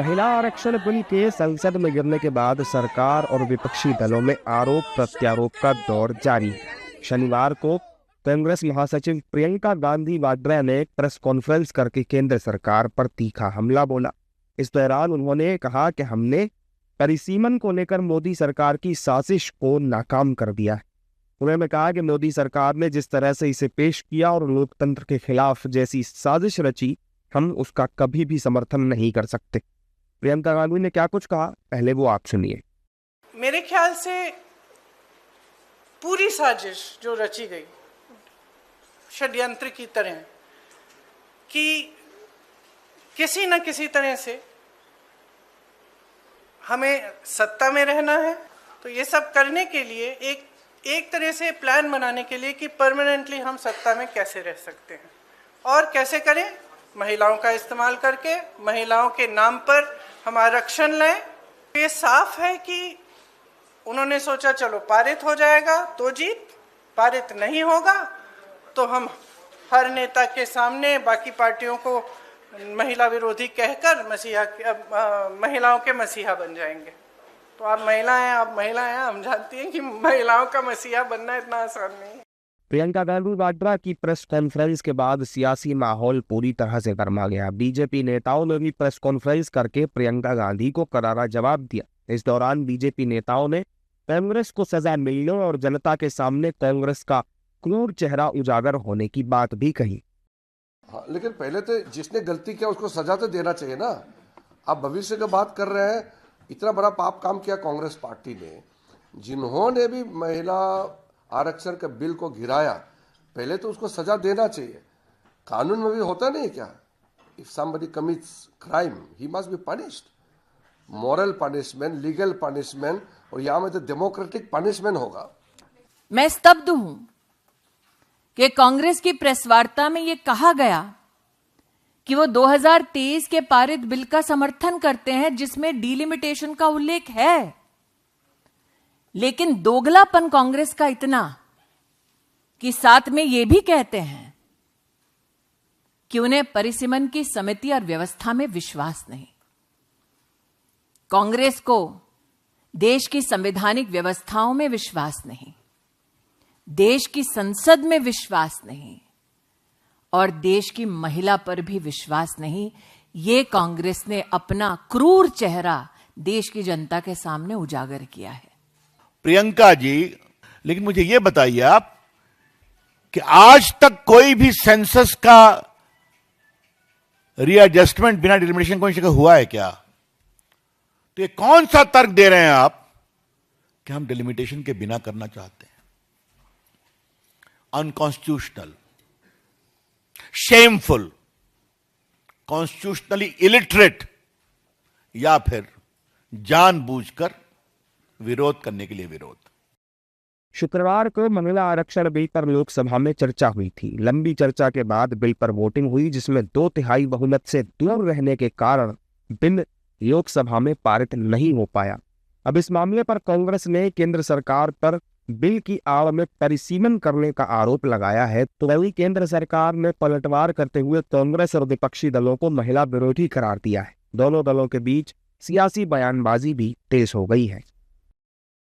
महिला आरक्षण बिल के संसद में गिरने के बाद सरकार और विपक्षी दलों में आरोप प्रत्यारोप का दौर जारी है। शनिवार को कांग्रेस महासचिव प्रियंका गांधी वाड्रा ने प्रेस कॉन्फ्रेंस करके केंद्र सरकार पर तीखा हमला बोला। इस दौरान उन्होंने कहा कि हमने परिसीमन को लेकर मोदी सरकार की साजिश को नाकाम कर दिया है। उन्होंने कहा कि मोदी सरकार ने जिस तरह से इसे पेश किया और लोकतंत्र के खिलाफ जैसी साजिश रची, हम उसका कभी भी समर्थन नहीं कर सकते। प्रियंका गांधी ने क्या कुछ कहा, पहले वो आप सुनिए। मेरे ख्याल से पूरी साजिश जो रची गई षड्यंत्र की तरह कि किसी न किसी तरह से हमें सत्ता में रहना है, तो ये सब करने के लिए एक तरह से प्लान बनाने के लिए कि परमानेंटली हम सत्ता में कैसे रह सकते हैं और कैसे करें, महिलाओं का इस्तेमाल करके महिलाओं के नाम पर हम आरक्षण लें। ये साफ है कि उन्होंने सोचा चलो पारित हो जाएगा तो जीत, पारित नहीं होगा तो हम हर नेता के सामने बाकी पार्टियों को महिला विरोधी कहकर महिलाओं के मसीहा बन जाएंगे। तो आप महिला हैं, हम जानती हैं कि महिलाओं का मसीहा बनना इतना आसान नहीं है। प्रियंका गांधी वाड्रा की प्रेस कॉन्फ्रेंस के बाद सियासी माहौल पूरी तरह से गर्मा गया। बीजेपी नेताओं ने भी प्रेस कॉन्फ्रेंस करके प्रियंका गांधी को करारा जवाब दिया। इस दौरान बीजेपी नेताओं ने कांग्रेस को सजा मिलने और जनता के सामने कांग्रेस का क्रूर चेहरा उजागर होने की बात भी कही। हाँ, लेकिन पहले तो जिसने गलती किया उसको सजा तो देना चाहिए ना। आप भविष्य की बात कर रहे हैं। इतना बड़ा पाप काम किया कांग्रेस पार्टी ने, जिन्होंने भी महिला आरक्षण के बिल को गिराया, पहले तो उसको सजा देना चाहिए। कानून में भी होता नहीं क्या, if somebody commits crime he must be punished, moral punishment, legal punishment, और यहाँ में तो डेमोक्रेटिक पनिशमेंट होगा। मैं स्तब्ध हूं कि कांग्रेस की प्रेस वार्ता में यह कहा गया कि वो 2023 के पारित बिल का समर्थन करते हैं जिसमें डिलिमिटेशन का उल्लेख है, लेकिन दोगलापन कांग्रेस का इतना कि साथ में यह भी कहते हैं कि उन्हें परिसीमन की समिति और व्यवस्था में विश्वास नहीं। कांग्रेस को देश की संवैधानिक व्यवस्थाओं में विश्वास नहीं, देश की संसद में विश्वास नहीं और देश की महिला पर भी विश्वास नहीं। ये कांग्रेस ने अपना क्रूर चेहरा देश की जनता के सामने उजागर किया है। प्रियंका जी, लेकिन मुझे यह बताइए आप कि आज तक कोई भी सेंसस का रीएडजस्टमेंट बिना डिलिमिटेशन कमीशन का हुआ है क्या? तो ये कौन सा तर्क दे रहे हैं आप कि हम डिलिमिटेशन के बिना करना चाहते हैं? अनकॉन्स्टिट्यूशनल, शेमफुल, कॉन्स्टिट्यूशनली इलिटरेट, या फिर जानबूझकर विरोध करने के लिए विरोध। शुक्रवार को महिला आरक्षण बिल पर लोकसभा में चर्चा हुई थी। लंबी चर्चा के बाद बिल पर वोटिंग हुई, जिसमें 2/3 बहुमत से दूर रहने के कारण बिल लोकसभा में पारित नहीं हो पाया। अब इस मामले पर कांग्रेस ने केंद्र सरकार पर बिल की आड़ में परिसीमन करने का आरोप लगाया है, तो वही केंद्र सरकार ने पलटवार करते हुए कांग्रेस और विपक्षी दलों को महिला विरोधी करार दिया है। दोनों दलों के बीच सियासी बयानबाजी भी तेज हो गई है।